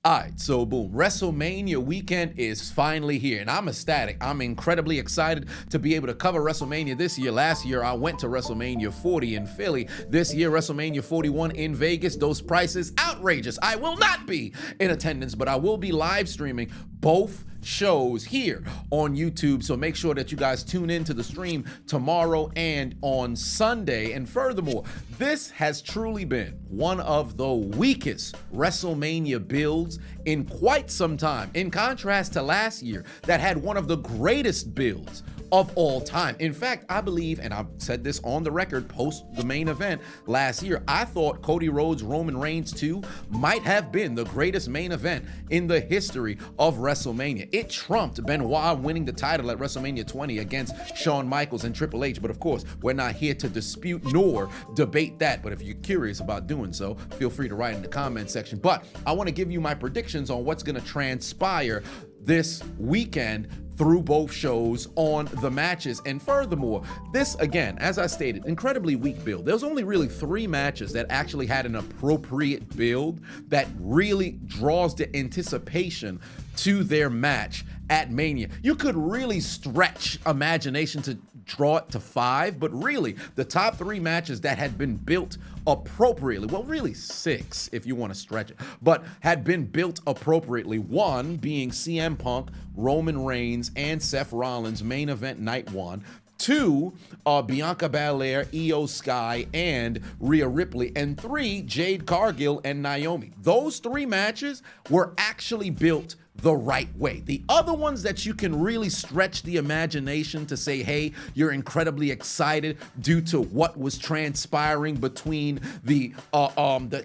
All right, so boom, WrestleMania weekend is finally here, and I'm ecstatic. I'm incredibly excited to be able to cover WrestleMania this year. Last year, I went to WrestleMania 40 in Philly. This year, WrestleMania 41 in Vegas. Those prices, outrageous. I will not be in attendance, but I will be live streaming both shows here on YouTube. So make sure that you guys tune in to the stream tomorrow and on Sunday. And furthermore, this has truly been one of the weakest WrestleMania builds in quite some time, in contrast to last year that had one of the greatest builds of all time. In fact, I believe, and I've said this on the record post the main event last year, I thought Cody Rhodes Roman Reigns 2 might have been the greatest main event in the history of WrestleMania. It trumped Benoit winning the title at WrestleMania 20 against Shawn Michaels and Triple H, but of course, we're not here to dispute nor debate that, but if you're curious about doing so, feel free to write in the comment section. But I want to give you my predictions on what's going to transpire this weekend through both shows on the matches. And furthermore, this, again, as I stated, incredibly weak build. There's only really 3 matches that actually had an appropriate build that really draws the anticipation to their match at Mania. You could really stretch imagination to draw it to 5, but really the top 3 matches that had been built appropriately, well, really 6 if you want to stretch it, but had been built appropriately. 1 being CM Punk, Roman Reigns, and Seth Rollins main event night 1. 2, Bianca Belair, Io Sky, and Rhea Ripley. And 3, Jade Cargill and Naomi. Those 3 matches were actually built the right way. The other ones that you can really stretch the imagination to say, hey, you're incredibly excited due to what was transpiring between the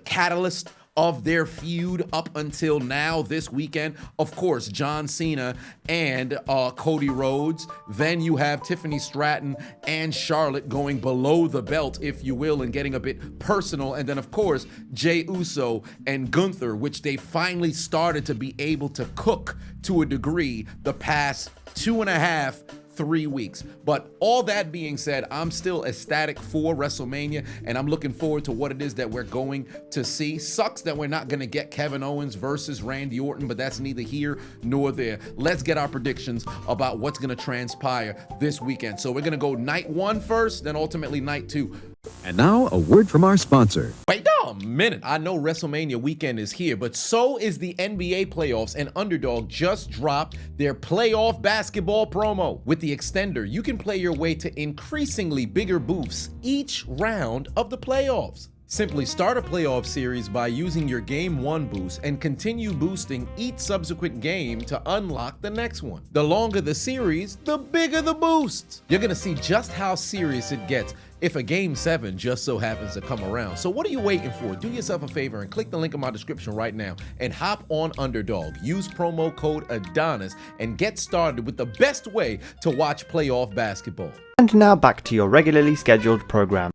catalyst of their feud up until now this weekend. Of course, John Cena and Cody Rhodes. Then you have Tiffany Stratton and Charlotte going below the belt, if you will, and getting a bit personal. And then, of course, Jey Uso and Gunther, which they finally started to be able to cook to a degree the past 2.5-3 weeks. But all that being said, I'm still ecstatic for WrestleMania, and I'm looking forward to what it is that we're going to see. Sucks that we're not going to get Kevin Owens versus Randy Orton, but that's neither here nor there. Let's get our predictions about what's going to transpire this weekend. So we're going to go night 1 first, then ultimately night 2. And now, a word from our sponsor. Wait a minute. I know WrestleMania weekend is here, but so is the NBA playoffs, and Underdog just dropped their playoff basketball promo. With the extender, you can play your way to increasingly bigger boosts each round of the playoffs. Simply start a playoff series by using your Game 1 boost and continue boosting each subsequent game to unlock the next one. The longer the series, the bigger the boost. You're gonna see just how serious it gets if a Game 7 just so happens to come around. So what are you waiting for? Do yourself a favor and click the link in my description right now and hop on Underdog. Use promo code Adonis and get started with the best way to watch playoff basketball. And now back to your regularly scheduled program.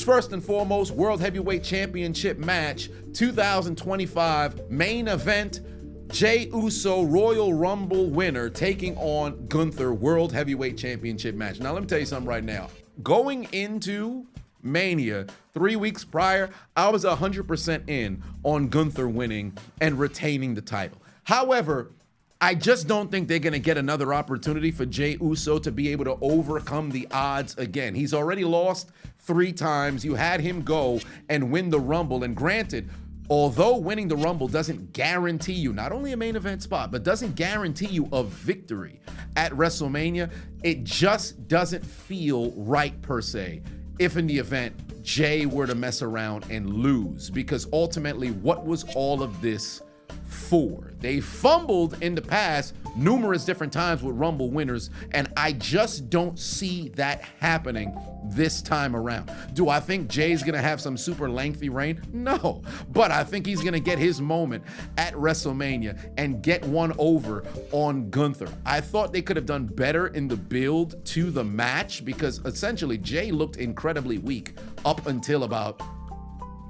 First and foremost, World Heavyweight Championship match 2025 main event. Jey Uso Royal Rumble winner taking on Gunther World Heavyweight Championship match. Now let me tell you something right now. Going into Mania 3 weeks prior, I was 100% in on Gunther winning and retaining the title. However, I just don't think they're going to get another opportunity for Jey Uso to be able to overcome the odds again. He's already lost 3 times. You had him go and win the Rumble. And granted, although winning the Rumble doesn't guarantee you not only a main event spot, but doesn't guarantee you a victory at WrestleMania, it just doesn't feel right per se if in the event Jey were to mess around and lose. Because ultimately, what was all of this for? They fumbled in the past numerous different times with Rumble winners, and I just don't see that happening this time around. Do I think Jay's gonna have some super lengthy reign? No, but I think he's gonna get his moment at WrestleMania and get one over on Gunther. I thought they could have done better in the build to the match because essentially Jey looked incredibly weak up until about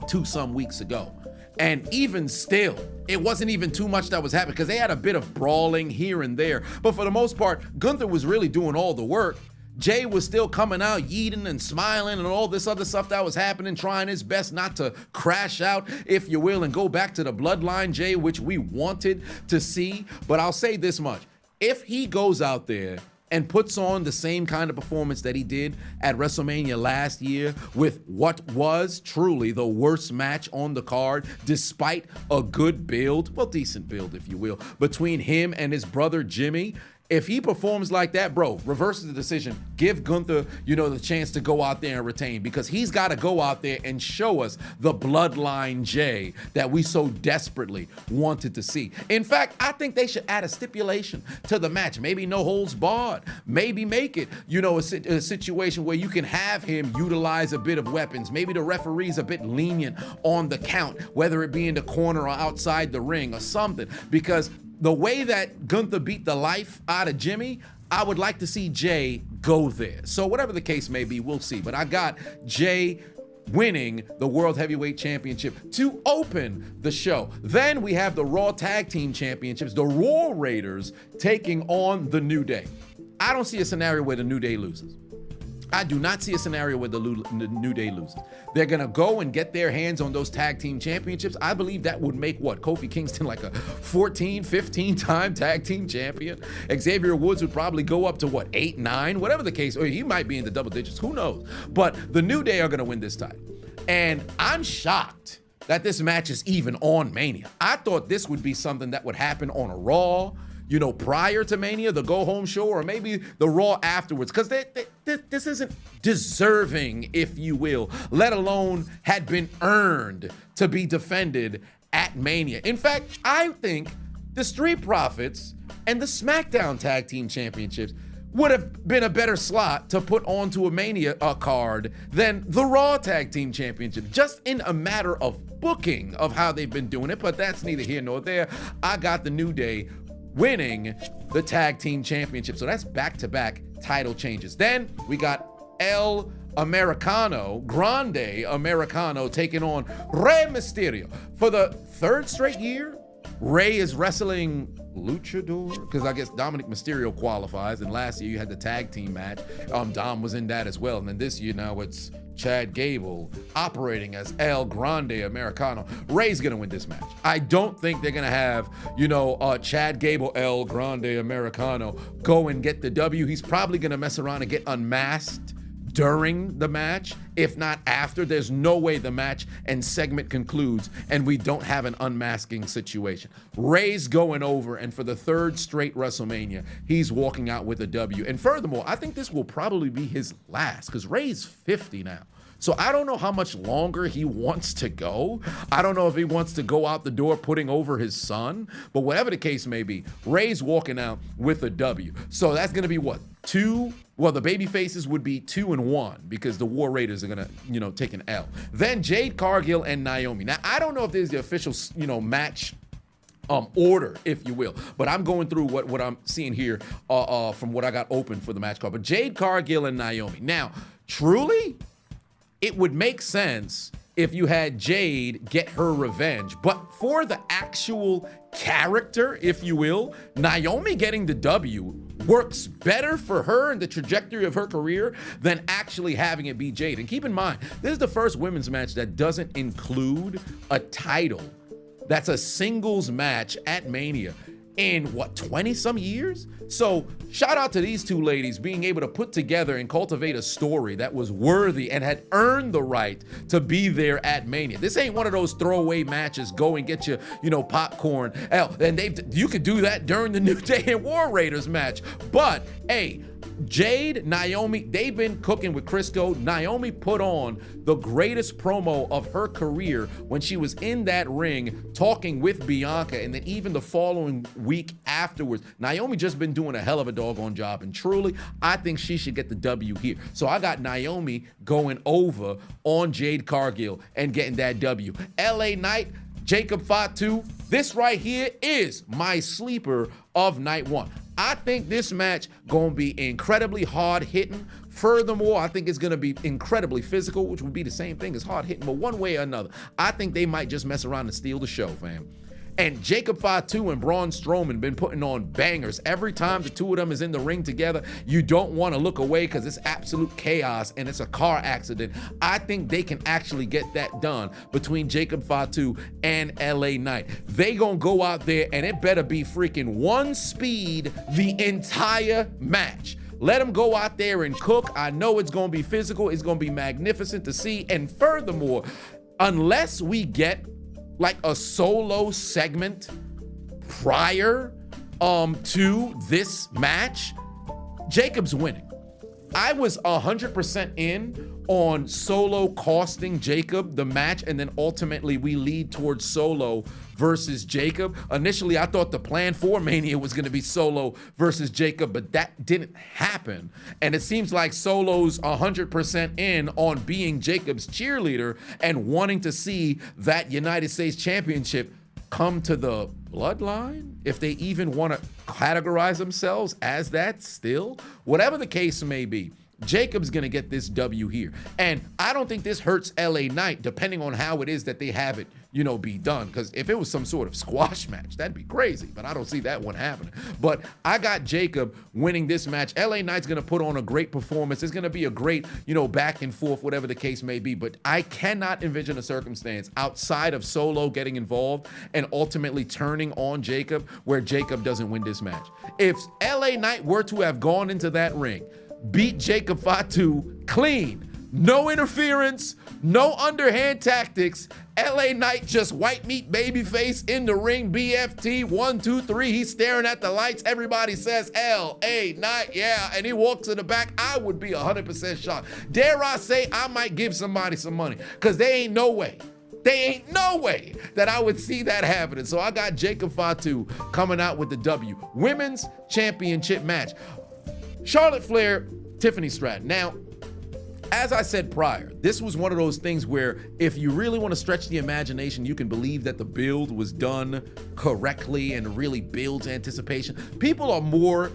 2 some weeks ago. And even still, it wasn't even too much that was happening because they had a bit of brawling here and there. But for the most part, Gunther was really doing all the work. Jay was still coming out, yeeting and smiling and all this other stuff that was happening, trying his best not to crash out, if you will, and go back to the bloodline Jay, which we wanted to see. But I'll say this much. If he goes out there and puts on the same kind of performance that he did at WrestleMania last year with what was truly the worst match on the card, despite a good build, well, decent build, if you will, between him and his brother Jimmy, if he performs like that, bro, reverses the decision. Give Gunther, the chance to go out there and retain, because he's got to go out there and show us the bloodline Jay that we so desperately wanted to see. In fact, I think they should add a stipulation to the match. Maybe no holds barred. Maybe make it, a situation where you can have him utilize a bit of weapons. Maybe the referee's a bit lenient on the count, whether it be in the corner or outside the ring or something, because the way that Gunther beat the life out of Jimmy, I would like to see Jay go there. So whatever the case may be, we'll see. But I got Jay winning the World Heavyweight Championship to open the show. Then we have the Raw Tag Team Championships, the Raw Raiders taking on the New Day. I don't see a scenario where the New Day loses. I do not see a scenario where the New Day loses. They're going to go and get their hands on those tag team championships. I believe that would make Kofi Kingston like a 14, 15-time tag team champion. Xavier Woods would probably go up to 8, 9, whatever the case, or he might be in the double digits, who knows. But the New Day are going to win this title. And I'm shocked that this match is even on Mania. I thought this would be something that would happen on a Raw, prior to Mania, the go-home show, or maybe the Raw afterwards, because this isn't deserving, if you will, let alone had been earned to be defended at Mania. In fact, I think the Street Profits and the SmackDown Tag Team Championships would have been a better slot to put onto a Mania card than the Raw Tag Team Championship, just in a matter of booking of how they've been doing it, but that's neither here nor there. I got the New Day winning the Tag Team Championship. So that's back-to-back title changes. Then we got El Grande Americano taking on Rey Mysterio. For the third straight year, Rey is wrestling Luchador, because I guess Dominic Mysterio qualifies, and last year you had the tag team match. Dom was in that as well, and then this year now it's Chad Gable operating as El Grande Americano. Rey's gonna win this match. I don't think they're gonna have, Chad Gable, El Grande Americano, go and get the W. He's probably gonna mess around and get unmasked during the match, if not after. There's no way the match and segment concludes and we don't have an unmasking situation. Rey's going over, and for the third straight WrestleMania, he's walking out with a W. And furthermore, I think this will probably be his last, because Rey's 50 now. So I don't know how much longer he wants to go. I don't know if he wants to go out the door putting over his son, but whatever the case may be, Rey's walking out with a W. So that's gonna be what? 2? Well, the baby faces would be 2 and 1, because the War Raiders are gonna, take an L. Then Jade Cargill and Naomi. Now, I don't know if there's the official, match order, if you will, but I'm going through what I'm seeing here from what I got open for the match card. But Jade Cargill and Naomi. Now, truly, it would make sense if you had Jade get her revenge, but for the actual character, if you will, Naomi getting the W works better for her and the trajectory of her career than actually having it be Jade. And keep in mind, this is the first women's match that doesn't include a title. That's a singles match at Mania in 20 some years? So shout out to these two ladies being able to put together and cultivate a story that was worthy and had earned the right to be there at Mania. This ain't one of those throwaway matches, go and get your, popcorn. Hell, and you could do that during the New Day and War Raiders match. But hey, Jade, Naomi, they've been cooking with Crisco. Naomi put on the greatest promo of her career when she was in that ring talking with Bianca, and then even the following week afterwards. Naomi just been doing a hell of a doggone job, and truly, I think she should get the W here. So I got Naomi going over on Jade Cargill and getting that W. LA Knight, Jacob Fatu, this right here is my sleeper of night one. I think this match gonna be incredibly hard hitting. Furthermore, I think it's gonna be incredibly physical, which would be the same thing as hard hitting, but one way or another. I think they might just mess around and steal the show, fam. And Jacob Fatu and Braun Strowman been putting on bangers. Every time the two of them is in the ring together, you don't want to look away because it's absolute chaos and it's a car accident. I think they can actually get that done between Jacob Fatu and LA Knight. They gonna go out there and it better be freaking one speed the entire match. Let them go out there and cook. I know it's gonna be physical. It's gonna be magnificent to see. And furthermore, unless we get like a solo segment prior to this match, Jacob's winning. I was 100% in on Solo costing Jacob the match, and then ultimately we lead towards Solo versus Jacob. Initially, I thought the plan for Mania was gonna be Solo versus Jacob, but that didn't happen. And it seems like Solo's 100% in on being Jacob's cheerleader and wanting to see that United States Championship come to the bloodline, if they even want to categorize themselves as that still. Whatever the case may be, Jacob's gonna get this W here. And I don't think this hurts LA Knight, depending on how it is that they have it, be done. Because if it was some sort of squash match, that'd be crazy, but I don't see that one happening. But I got Jacob winning this match. LA Knight's gonna put on a great performance. It's gonna be a great, back and forth, whatever the case may be. But I cannot envision a circumstance outside of Solo getting involved and ultimately turning on Jacob where Jacob doesn't win this match. If LA Knight were to have gone into that ring, beat Jacob Fatu clean, no interference, no underhand tactics, LA Knight just white meat babyface in the ring, BFT, 1, 2, 3, he's staring at the lights, everybody says LA Knight, yeah, and he walks in the back, I would be 100% shocked. Dare I say, I might give somebody some money, because there ain't no way that I would see that happening. So I got Jacob Fatu coming out with the W. Women's Championship match. Charlotte Flair, Tiffany Stratton. Now, as I said prior, this was one of those things where if you really want to stretch the imagination, you can believe that the build was done correctly and really builds anticipation. People are more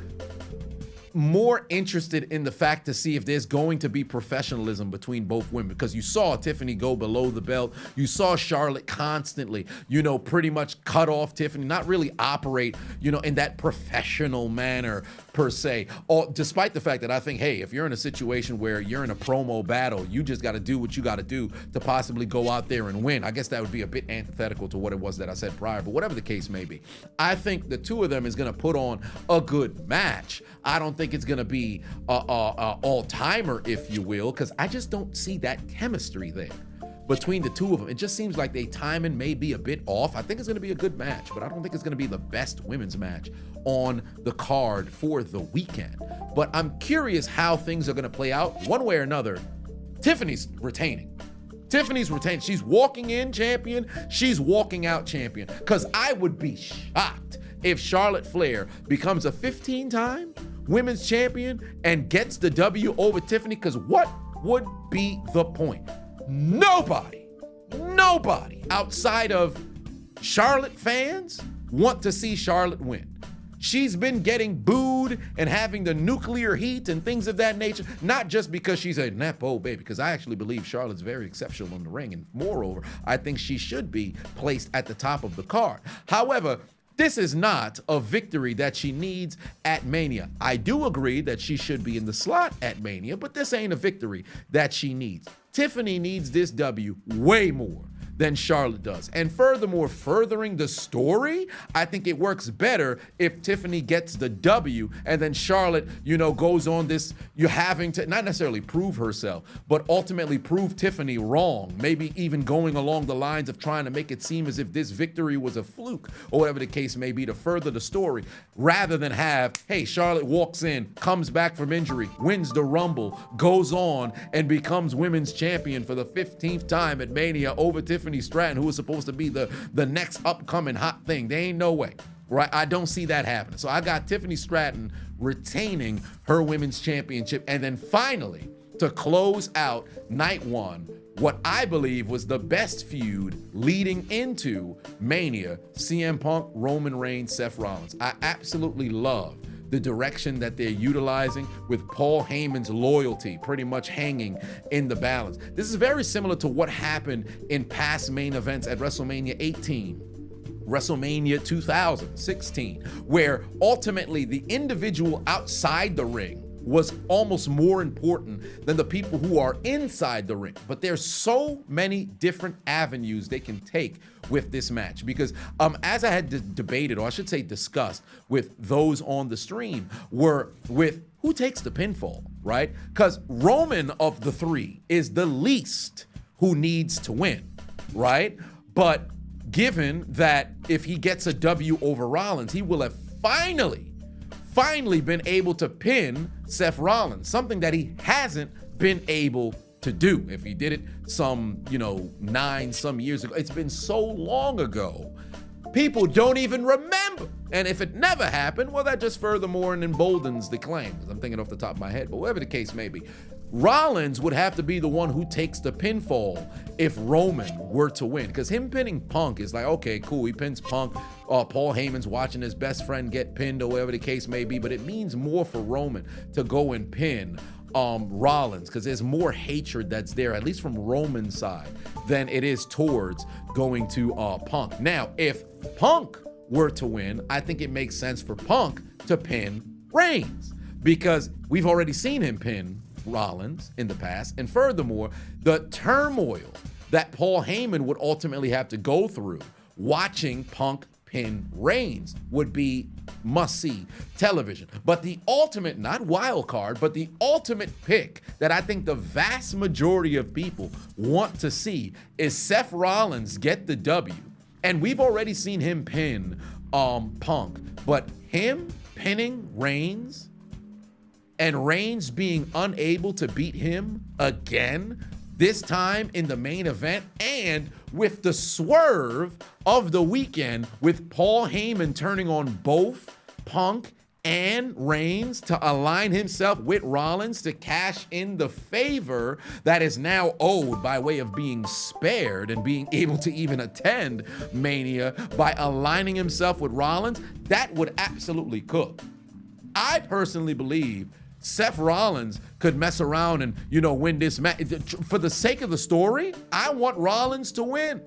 interested in the fact to see if there's going to be professionalism between both women, because you saw Tiffany go below the belt. You saw Charlotte constantly, pretty much cut off Tiffany, not really operate, in that professional manner per se. Or despite the fact that I think, hey, if you're in a situation where you're in a promo battle, you just got to do what you got to do to possibly go out there and win. I guess that would be a bit antithetical to what it was that I said prior, but whatever the case may be, I think the two of them is going to put on a good match. I don't think it's gonna be a all-timer, if you will, because I just don't see that chemistry there between the two of them. It just seems like their timing may be a bit off. I think it's gonna be a good match, but I don't think it's gonna be the best women's match on the card for the weekend. But I'm curious how things are gonna play out. One way or another, Tiffany's retaining. She's walking in champion, she's walking out champion, because I would be shocked if Charlotte Flair becomes a 15-time women's champion and gets the W over Tiffany, because what would be the point? Nobody outside of Charlotte fans want to see Charlotte win. She's been getting booed and having the nuclear heat and things of that nature, not just because she's a Nepo baby, because I actually believe Charlotte's very exceptional in the ring, and moreover, I think she should be placed at the top of the card. However, this is not a victory that she needs at Mania. I do agree that she should be in the slot at Mania, but this ain't a victory that she needs. Tiffany needs this W way more than Charlotte does. And furthermore, furthering the story, I think it works better if Tiffany gets the W and then Charlotte, goes on this, you're having to not necessarily prove herself, but ultimately prove Tiffany wrong. Maybe even going along the lines of trying to make it seem as if this victory was a fluke or whatever the case may be to further the story, rather than have, hey, Charlotte walks in, comes back from injury, wins the Rumble, goes on and becomes women's champion for the 15th time at Mania over Tiffany Stratton, who was supposed to be the next upcoming hot thing. There ain't no way, right? I don't see that happening. So I got Tiffany Stratton retaining her women's championship. And then finally, to close out night one, what I believe was the best feud leading into Mania, CM Punk, Roman Reigns, Seth Rollins. I absolutely love the direction that they're utilizing with Paul Heyman's loyalty pretty much hanging in the balance. This is very similar to what happened in past main events at WrestleMania 18 WrestleMania 2016, where ultimately the individual outside the ring was almost more important than the people who are inside the ring. But there's so many different avenues they can take with this match, because as I had debated, or I should say discussed with those on the stream, were with who takes the pinfall, right? Because Roman of the three is the least who needs to win, right? But given that if he gets a W over Rollins, he will have finally been able to pin Seth Rollins, something that he hasn't been able to do. If he did it some, 9 some years ago, it's been so long ago, people don't even remember. And if it never happened, well, that just furthermore emboldens the claim. I'm thinking off the top of my head, but whatever the case may be, Rollins would have to be the one who takes the pinfall if Roman were to win, because him pinning Punk is like, okay, cool, he pins Punk. Paul Heyman's watching his best friend get pinned, or whatever the case may be, but it means more for Roman to go and pin Rollins, because there's more hatred that's there, at least from Roman's side, than it is towards going to Punk. Now, if Punk were to win, I think it makes sense for Punk to pin Reigns, because we've already seen him pin Rollins in the past. And furthermore, the turmoil that Paul Heyman would ultimately have to go through watching Punk pin Reigns would be must-see television. But the ultimate, not wild card, but the ultimate pick that I think the vast majority of people want to see is Seth Rollins get the W. And we've already seen him pin Punk, but him pinning Reigns and Reigns being unable to beat him again, this time in the main event, and with the swerve of the weekend with Paul Heyman turning on both Punk and Reigns to align himself with Rollins to cash in the favor that is now owed by way of being spared and being able to even attend Mania by aligning himself with Rollins, that would absolutely cook. I personally believe Seth Rollins could mess around and, win this match. For the sake of the story, I want Rollins to win.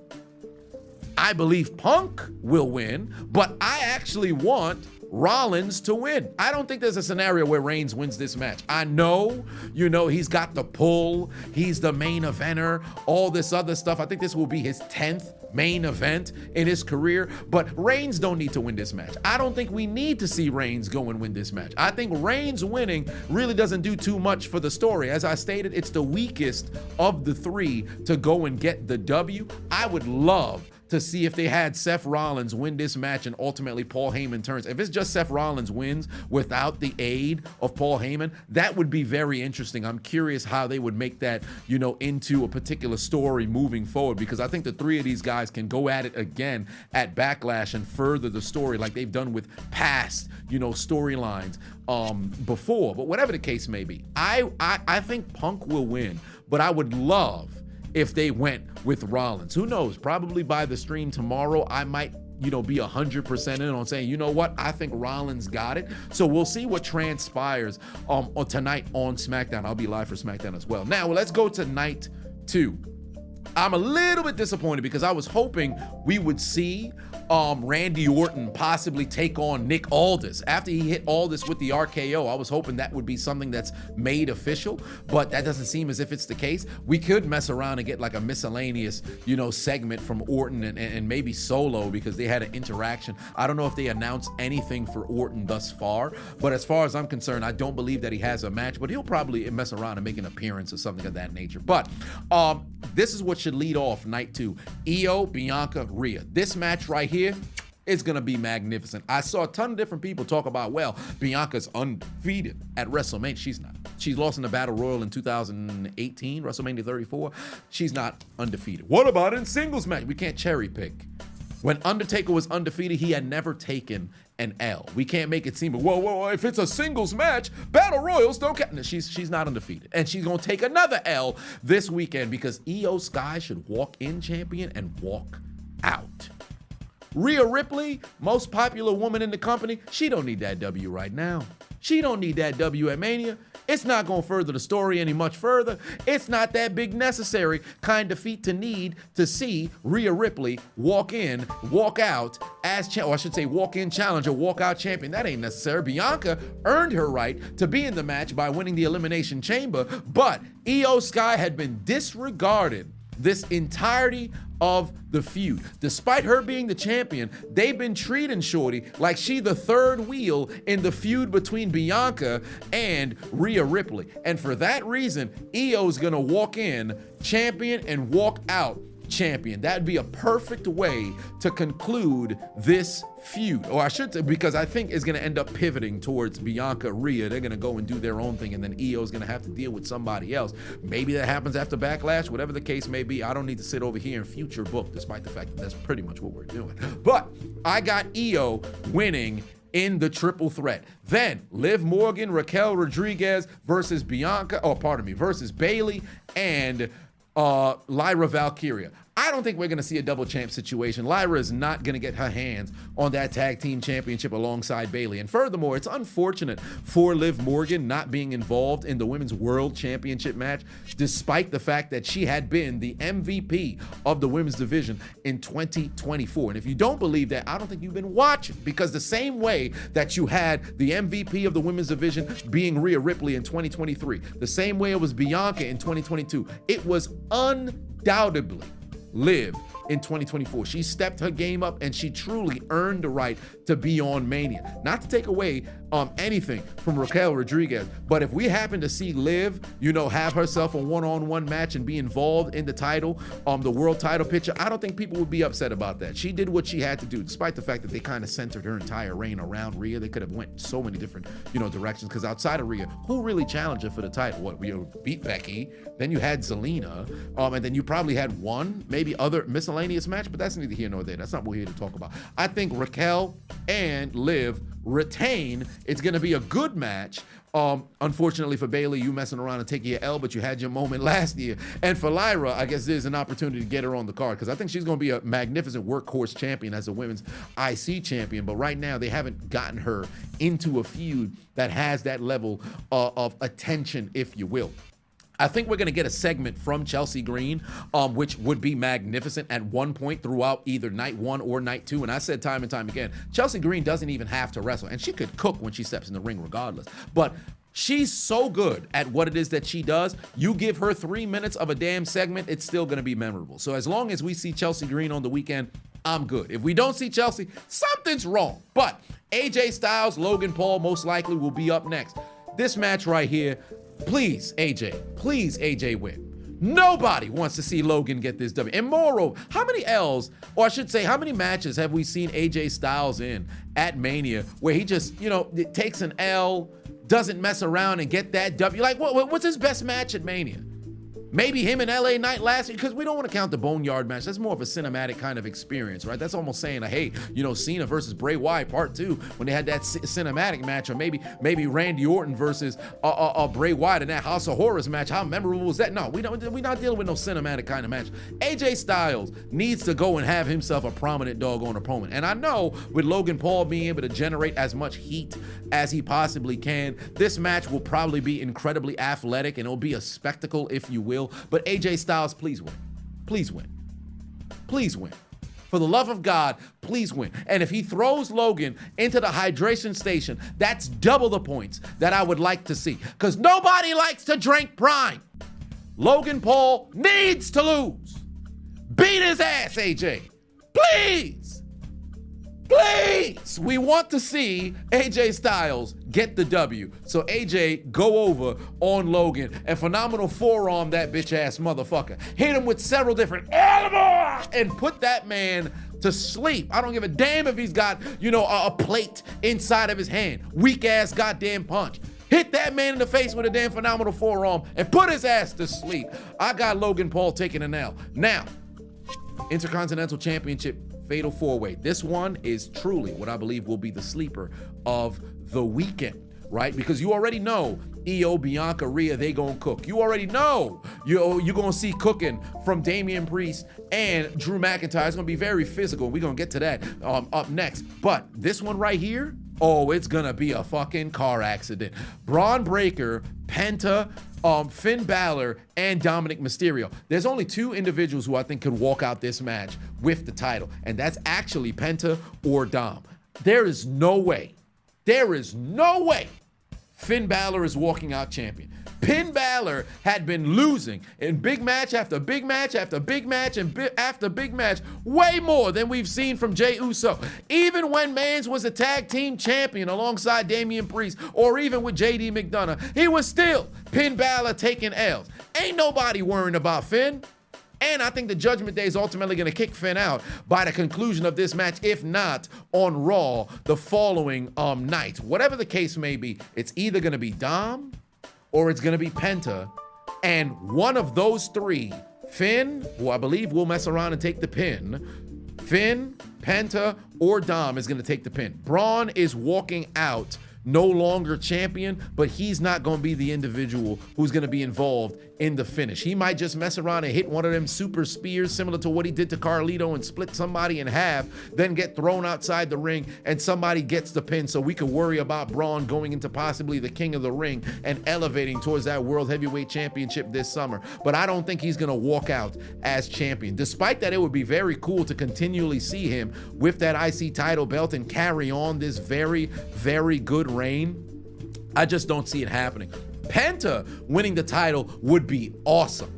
I believe Punk will win, but I actually want Rollins to win. I don't think there's a scenario where Reigns wins this match. I know, he's got the pull, he's the main eventer, all this other stuff. I think this will be his 10th main event in his career, but Reigns don't need to win this match. I don't think we need to see Reigns go and win this match. I think Reigns winning really doesn't do too much for the story. As I stated, it's the weakest of the three to go and get the W. I would love to see if they had Seth Rollins win this match and ultimately Paul Heyman turns. If it's just Seth Rollins wins without the aid of Paul Heyman, that would be very interesting. I'm curious how they would make that, into a particular story moving forward, because I think the three of these guys can go at it again at Backlash and further the story like they've done with past, storylines before. But whatever the case may be, I think Punk will win, but I would love if they went with Rollins. Who knows? Probably by the stream tomorrow, I might, be 100% in on saying, you know what? I think Rollins got it. So we'll see what transpires tonight on SmackDown. I'll be live for SmackDown as well. Now, let's go to night 2. I'm a little bit disappointed because I was hoping we would see Randy Orton possibly take on Nick Aldis. After he hit Aldis with the RKO, I was hoping that would be something that's made official, but that doesn't seem as if it's the case. We could mess around and get like a miscellaneous, segment from Orton and maybe Solo, because they had an interaction. I don't know if they announced anything for Orton thus far, but as far as I'm concerned, I don't believe that he has a match, but he'll probably mess around and make an appearance or something of that nature. But this is what should lead off night 2. Io, Bianca, Rhea. This match right here is going to be magnificent. I saw a ton of different people talk about, well, Bianca's undefeated at WrestleMania. She's not. She lost in the Battle Royal in 2018, WrestleMania 34. She's not undefeated. What about in singles match? We can't cherry pick. When Undertaker was undefeated, he had never taken an L. We can't make it seem, whoa, if it's a singles match, Battle Royals don't count. No, she's not undefeated. And she's going to take another L this weekend, because Io Sky should walk in champion and walk out Rhea Ripley, most popular woman in the company, she don't need that W right now. She don't need that W at Mania. It's not going to further the story any much further. It's not that big necessary kind of feat to need to see Rhea Ripley walk in, walk out as, or I should say walk in challenger, walk out champion. That ain't necessary. Bianca earned her right to be in the match by winning the Elimination Chamber, but Io Sky had been disregarded this entirety of the feud. Despite her being the champion, they've been treating Shorty like she the third wheel in the feud between Bianca and Rhea Ripley. And for that reason, Io's gonna walk in champion and walk out champion. That'd be a perfect way to conclude this feud, or I should say, because I think it's gonna end up pivoting towards Bianca, Rhea. They're gonna go and do their own thing, and then Io's gonna have to deal with somebody else. Maybe that happens after Backlash, whatever the case may be. I don't need to sit over here and future book, despite the fact that that's pretty much what we're doing. But I got Io winning in the triple threat. Then Liv Morgan, Raquel Rodriguez versus versus Bayley and Lyra Valkyria. I don't think we're going to see a double champ situation. Lyra is not going to get her hands on that tag team championship alongside Bayley. And furthermore, it's unfortunate for Liv Morgan not being involved in the Women's World Championship match, despite the fact that she had been the MVP of the women's division in 2024. And if you don't believe that, I don't think you've been watching, because the same way that you had the MVP of the women's division being Rhea Ripley in 2023, the same way it was Bianca in 2022, it was undoubtedly Liv in 2024. She stepped her game up and she truly earned the right to be on Mania. Not to take away anything from Raquel Rodriguez, but if we happen to see Liv, have herself a one-on-one match and be involved in the title, the world title picture, I don't think people would be upset about that. She did what she had to do, despite the fact that they kind of centered her entire reign around Rhea. They could have went so many different, directions, because outside of Rhea, who really challenged her for the title? What, Rhea beat Becky, then you had Zelina, and then you probably had one, maybe other miscellaneous match, but that's neither here nor there. That's not what we're here to talk about. I think Raquel and Liv retain. It's going to be a good match. Unfortunately for Bayley, you messing around and taking your L, but you had your moment last year. And for Lyra, I guess there's an opportunity to get her on the card, because I think she's going to be a magnificent workhorse champion as a women's IC champion. But right now, they haven't gotten her into a feud that has that level of attention, if you will. I think we're going to get a segment from Chelsea Green, which would be magnificent at one point throughout either night one or night two. And I said time and time again, Chelsea Green doesn't even have to wrestle, and she could cook when she steps in the ring regardless. But she's so good at what it is that she does. You give her 3 minutes of a damn segment, it's still going to be memorable. So as long as we see Chelsea Green on the weekend, I'm good. If we don't see Chelsea, something's wrong. But AJ Styles, Logan Paul most likely will be up next. This match right here, please AJ win. Nobody wants to see Logan get this W. And moreover, how many L's, or I should say, how many matches have we seen AJ Styles in at Mania where he just, takes an L, doesn't mess around and get that W? Like, what's his best match at Mania? Maybe him and LA Knight last week, because we don't want to count the Boneyard match. That's more of a cinematic kind of experience, right? That's almost saying, hey, Cena versus Bray Wyatt part 2, when they had that cinematic match, or maybe Randy Orton versus Bray Wyatt in that House of Horrors match. How memorable was that? No, we're not dealing with no cinematic kind of match. AJ Styles needs to go and have himself a prominent doggone opponent. And I know with Logan Paul being able to generate as much heat as he possibly can, this match will probably be incredibly athletic, and it'll be a spectacle, if you will. But AJ Styles, please win. Please win. Please win. For the love of God, please win. And if he throws Logan into the hydration station, that's double the points that I would like to see. Because nobody likes to drink Prime. Logan Paul needs to lose. Beat his ass, AJ. Please. Please, we want to see AJ Styles get the W. So AJ, go over on Logan and phenomenal forearm that bitch ass motherfucker. Hit him with several different elements and put that man to sleep. I don't give a damn if he's got, a plate inside of his hand. Weak ass goddamn punch. Hit that man in the face with a damn phenomenal forearm and put his ass to sleep. I got Logan Paul taking an L. Now, Intercontinental Championship Fatal 4-Way. This one is truly what I believe will be the sleeper of the weekend. right? Because you already know Io, Bianca, Rhea, they gonna cook. You already know you're gonna see cooking from Damian Priest and Drew McIntyre. It's gonna be very physical. We're gonna get to that up next. But this one right here, oh, it's gonna be a fucking car accident. Braun Breaker, Penta, Finn Balor, and Dominic Mysterio. There's only 2 individuals who I think could walk out this match with the title, and that's actually Penta or Dom. There is no way Finn Balor is walking out champion. Finn Balor had been losing in big match after big match after big match after big match, way more than we've seen from Jey Uso. Even when Mans was a tag team champion alongside Damian Priest, or even with JD McDonough, he was still Finn Balor taking L's. Ain't nobody worrying about Finn. And I think the Judgment Day is ultimately going to kick Finn out by the conclusion of this match, if not on Raw the following night. Whatever the case may be, it's either going to be Dom or it's going to be Penta. And one of those 3, Finn, who I believe will mess around and take the pin, Finn, Penta, or Dom is going to take the pin. Braun is walking out no longer champion, but he's not going to be the individual who's going to be involved in the finish. He might just mess around and hit one of them super spears similar to what he did to Carlito and split somebody in half, then get thrown outside the ring and somebody gets the pin, so we could worry about Braun going into possibly the King of the Ring and elevating towards that World Heavyweight Championship this summer. But I don't think he's going to walk out as champion. Despite that, it would be very cool to continually see him with that IC title belt and carry on this very, very good reign. I just don't see it happening. Penta winning the title would be awesome.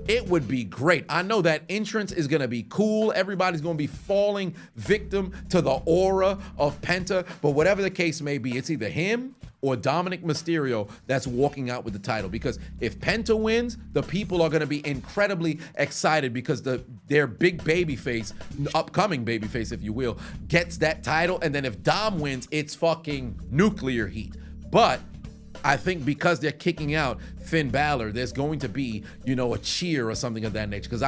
It would be great. I know that entrance is going to be cool. Everybody's going to be falling victim to the aura of Penta. But whatever the case may be, it's either him or Dominic Mysterio that's walking out with the title. Because if Penta wins, the people are going to be incredibly excited because their big babyface, upcoming babyface, if you will, gets that title. And then if Dom wins, it's fucking nuclear heat. But I think because they're kicking out Finn Balor, there's going to be, a cheer or something of that nature. Because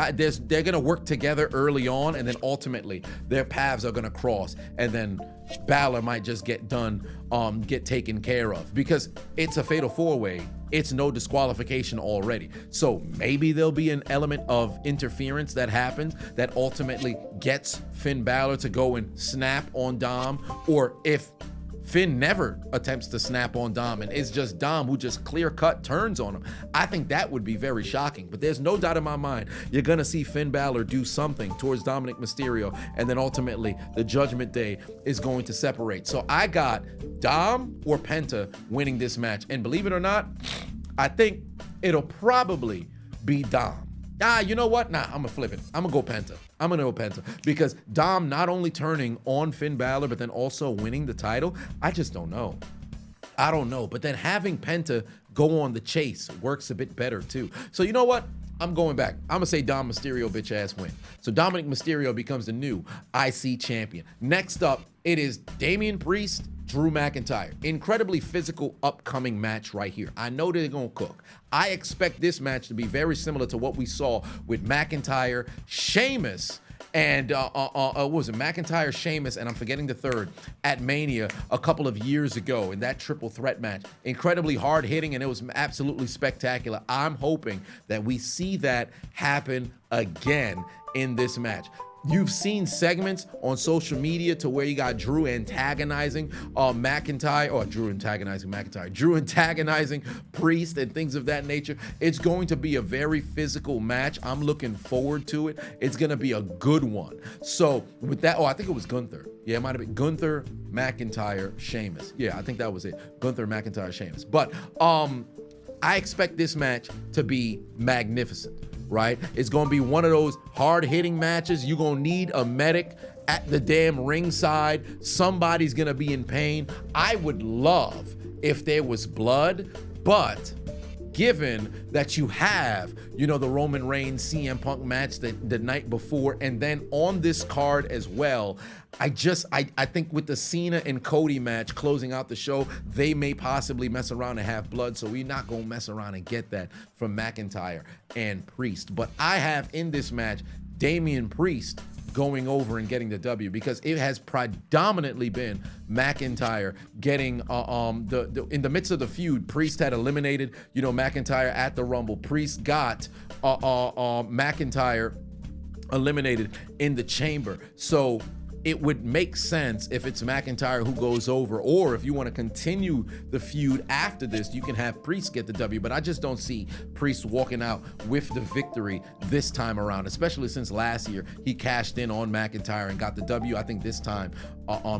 they're going to work together early on, and then ultimately their paths are going to cross, and then Balor might just get taken care of. Because it's a fatal 4-way. It's no disqualification already. So maybe there'll be an element of interference that happens that ultimately gets Finn Balor to go and snap on Dom, or if Finn never attempts to snap on Dom and it's just Dom who just clear-cut turns on him, I think that would be very shocking. But there's no doubt in my mind you're going to see Finn Balor do something towards Dominic Mysterio, and then ultimately the Judgment Day is going to separate. So I got Dom or Penta winning this match. And believe it or not, I think it'll probably be Dom. You know what? I'm gonna flip it. I'm gonna go Penta. Because Dom not only turning on Finn Balor, but then also winning the title, I just don't know. I don't know. But then having Penta go on the chase works a bit better too. So you know what? I'm going back. I'm gonna say Dom Mysterio bitch ass win. So Dominic Mysterio becomes the new IC champion. Next up, it is Damian Priest, Drew McIntyre. Incredibly physical upcoming match right here. I know they're gonna cook. I expect this match to be very similar to what we saw with McIntyre, Sheamus, and what was it? McIntyre, Sheamus, and I'm forgetting the third, at Mania a couple of years ago in that triple threat match. Incredibly hard hitting, and it was absolutely spectacular. I'm hoping that we see that happen again in this match. You've seen segments on social media to where you got Drew antagonizing McIntyre, or Drew antagonizing McIntyre, Drew antagonizing Priest and things of that nature. It's going to be a very physical match. I'm looking forward to it. It's going to be a good one. So with that, I think it was Gunther. Yeah, it might have been Gunther, McIntyre, Sheamus. Yeah, I think that was it. Gunther, McIntyre, Sheamus. But I expect this match to be magnificent. Right? It's going to be one of those hard-hitting matches. You're going to need a medic at the damn ringside. Somebody's going to be in pain. I would love if there was blood, but given that you have, the Roman Reigns CM Punk match the night before, and then on this card as well, I think with the Cena and Cody match closing out the show, they may possibly mess around and have blood, so we're not gonna mess around and get that from McIntyre and Priest. But I have in this match Damian Priest going over and getting the W, because it has predominantly been McIntyre getting in the midst of the feud. Priest had eliminated, McIntyre at the Rumble. Priest got McIntyre eliminated in the chamber. So it would make sense if it's McIntyre who goes over, or if you want to continue the feud after this, you can have Priest get the W. But I just don't see Priest walking out with the victory this time around, especially since last year he cashed in on McIntyre and got the W. I think this time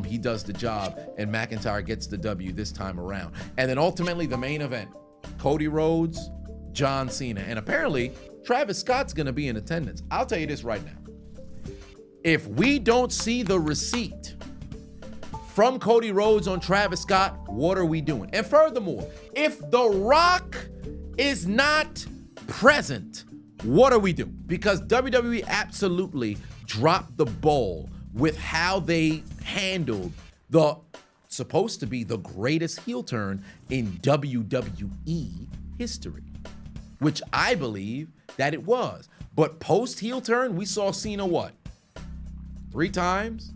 he does the job and McIntyre gets the W this time around. And then ultimately the main event, Cody Rhodes, John Cena. And apparently Travis Scott's going to be in attendance. I'll tell you this right now. If we don't see the receipt from Cody Rhodes on Travis Scott, what are we doing? And furthermore, if The Rock is not present, what are we doing? Because WWE absolutely dropped the ball with how they handled the supposed to be the greatest heel turn in WWE history, which I believe that it was. But post heel turn, we saw Cena what? 3 times,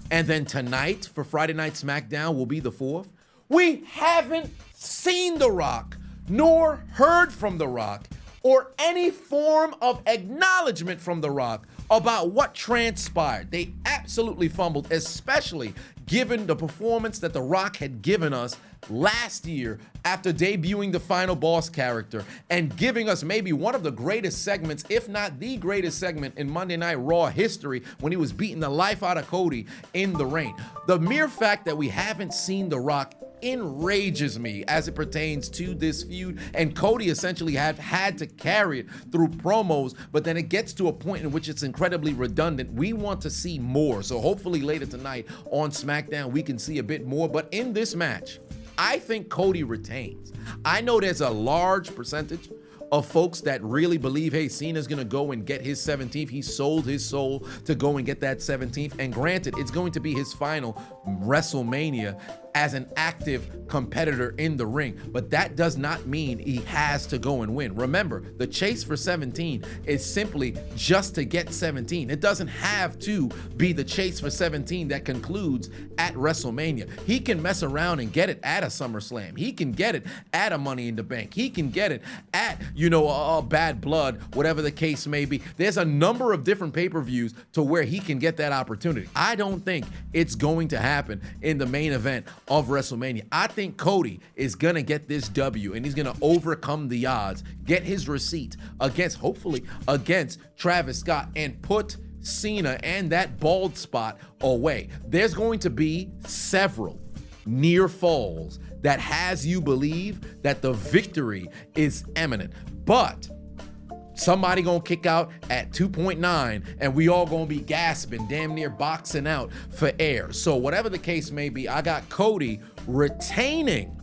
and then tonight for Friday Night SmackDown will be the 4th. We haven't seen The Rock, nor heard from The Rock, or any form of acknowledgement from The Rock about what transpired. They absolutely fumbled, especially given the performance that The Rock had given us last year after debuting the Final Boss character and giving us maybe one of the greatest segments, if not the greatest segment in Monday Night Raw history, when he was beating the life out of Cody in the ring. The mere fact that we haven't seen The Rock enrages me as it pertains to this feud, and Cody essentially had to carry it through promos, but then it gets to a point in which it's incredibly redundant. We want to see more, so hopefully later tonight on SmackDown we can see a bit more. But in this match, I think Cody retains. I know there's a large percentage of folks that really believe, hey, Cena's gonna go and get his 17th. He sold his soul to go and get that 17th. And granted, it's going to be his final WrestleMania as an active competitor in the ring, but that does not mean he has to go and win. Remember, the chase for 17 is simply just to get 17. It doesn't have to be the chase for 17 that concludes at WrestleMania. He can mess around and get it at a SummerSlam. He can get it at a Money in the Bank. He can get it at, Bad Blood, whatever the case may be. There's a number of different pay-per-views to where he can get that opportunity. I don't think it's going to happen in the main event of WrestleMania. I think Cody is gonna get this W, and he's gonna overcome the odds, get his receipt hopefully against Travis Scott, and put Cena and that bald spot away. There's going to be several near falls that has you believe that the victory is imminent, but somebody gonna kick out at 2.9 and we all gonna be gasping, damn near boxing out for air. So whatever the case may be, I got Cody retaining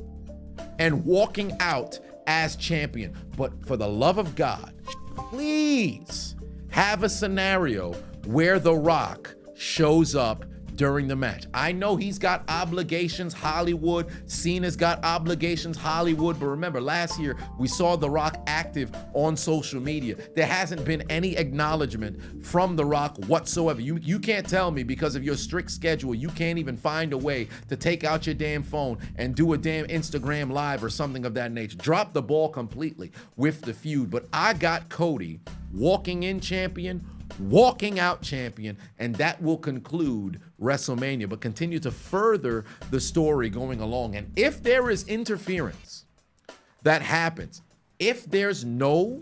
and walking out as champion. But for the love of God, please have a scenario where The Rock shows up during the match. I know he's got obligations, Hollywood. Cena's got obligations, Hollywood. But remember, last year we saw The Rock active on social media. There hasn't been any acknowledgement from The Rock whatsoever. You can't tell me because of your strict schedule, you can't even find a way to take out your damn phone and do a damn Instagram live or something of that nature. Drop the ball completely with the feud. But I got Cody walking in champion, walking out champion, and that will conclude WrestleMania, but continue to further the story going along. And if there is interference that happens, if there's no,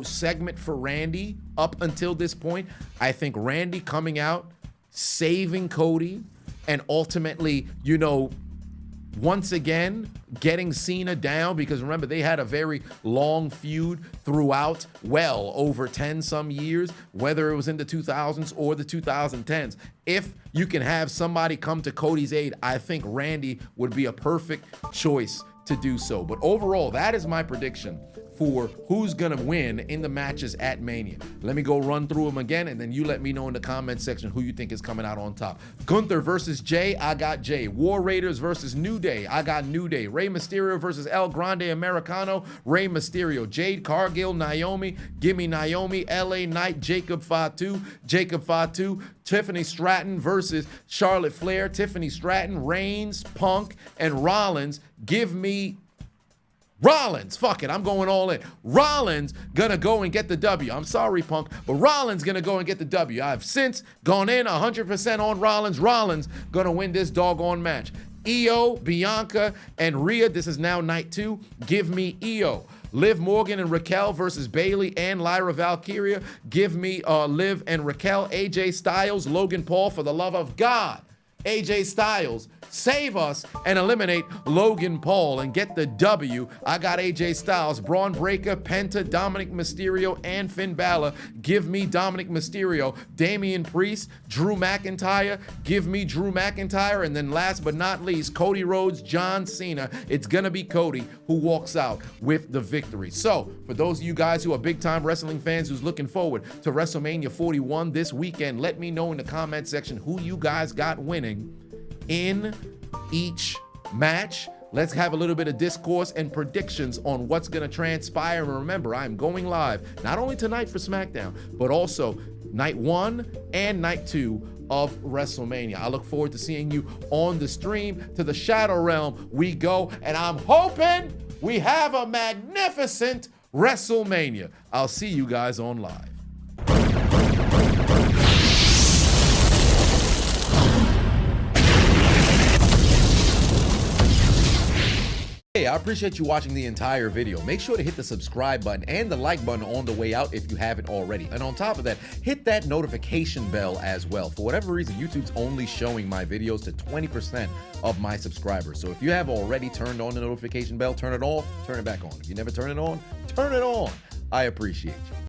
segment for Randy up until this point, I think Randy coming out, saving Cody, and ultimately, once again, getting Cena down, because remember, they had a very long feud throughout, over 10 some years, whether it was in the 2000s or the 2010s. If you can have somebody come to Cody's aid, I think Randy would be a perfect choice to do so. But overall, that is my prediction for who's gonna win in the matches at Mania. Let me go run through them again, and then you let me know in the comment section who you think is coming out on top. Gunther versus Jay, I got Jay. War Raiders versus New Day, I got New Day. Rey Mysterio versus El Grande Americano, Rey Mysterio. Jade Cargill, Naomi, give me Naomi. LA Knight, Jacob Fatu. Tiffany Stratton versus Charlotte Flair, Tiffany Stratton. Reigns, Punk, and Rollins, give me Rollins. Fuck it, I'm going all in. Rollins gonna go and get the W. I'm sorry, Punk, but Rollins gonna go and get the W. I've since gone in 100% on Rollins. Rollins gonna win this doggone match. Io, Bianca, and Rhea, this is now night 2. Give me Io. Liv Morgan and Raquel versus Bayley and Lyra Valkyria. Give me Liv and Raquel. AJ Styles, Logan Paul, for the love of God. AJ Styles, save us and eliminate Logan Paul and get the W. I got AJ Styles, Braun Breaker, Penta, Dominic Mysterio, and Finn Balor. Give me Dominic Mysterio. Damian Priest, Drew McIntyre. Give me Drew McIntyre. And then last but not least, Cody Rhodes, John Cena. It's gonna be Cody who walks out with the victory. So for those of you guys who are big time wrestling fans who's looking forward to WrestleMania 41 this weekend, let me know in the comment section who you guys got winning in each match. Let's have a little bit of discourse and predictions on what's going to transpire. And remember, I'm going live not only tonight for SmackDown, but also night 1 and night 2 of WrestleMania. I look forward to seeing you on the stream. To the Shadow Realm we go, and I'm hoping we have a magnificent WrestleMania. I'll see you guys on live. Hey, I appreciate you watching the entire video. Make sure to hit the subscribe button and the like button on the way out if you haven't already. And on top of that, hit that notification bell as well. For whatever reason, YouTube's only showing my videos to 20% of my subscribers. So if you have already turned on the notification bell, turn it off, turn it back on. If you never turn it on, turn it on. I appreciate you.